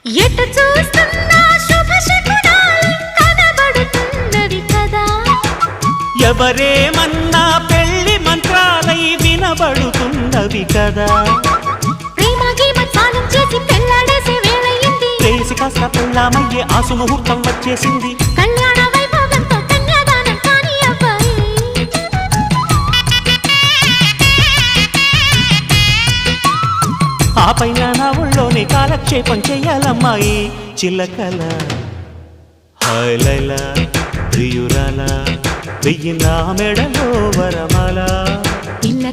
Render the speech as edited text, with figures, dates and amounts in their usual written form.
ఎటు చూస్తున్నా శుభశకునాలు కనబడుతున్నవి కదా. ఎవరేమన్నా పెళ్లి మంత్రాలై వినబడుతున్నవి కదా. ప్రేమ గీమ స్నానం చేసి పెళ్ళాడేసే వేళయింది. ప్రేసి కాస్త పెళ్ళామయ్యే ఆసు ముహూర్తం వచ్చేసింది. కళ్యాణ వైభోగంతో కన్యాదానం కాని అబ్బాయి. ఆ పైన నా ఊళ్ళోనే కాలక్షేపం చెయ్యాలమ్మాయి. చిల్లకల హాయ్లైలా ప్రియురాల వెయ్యి నా మెడలో వరమాల. పిల్ల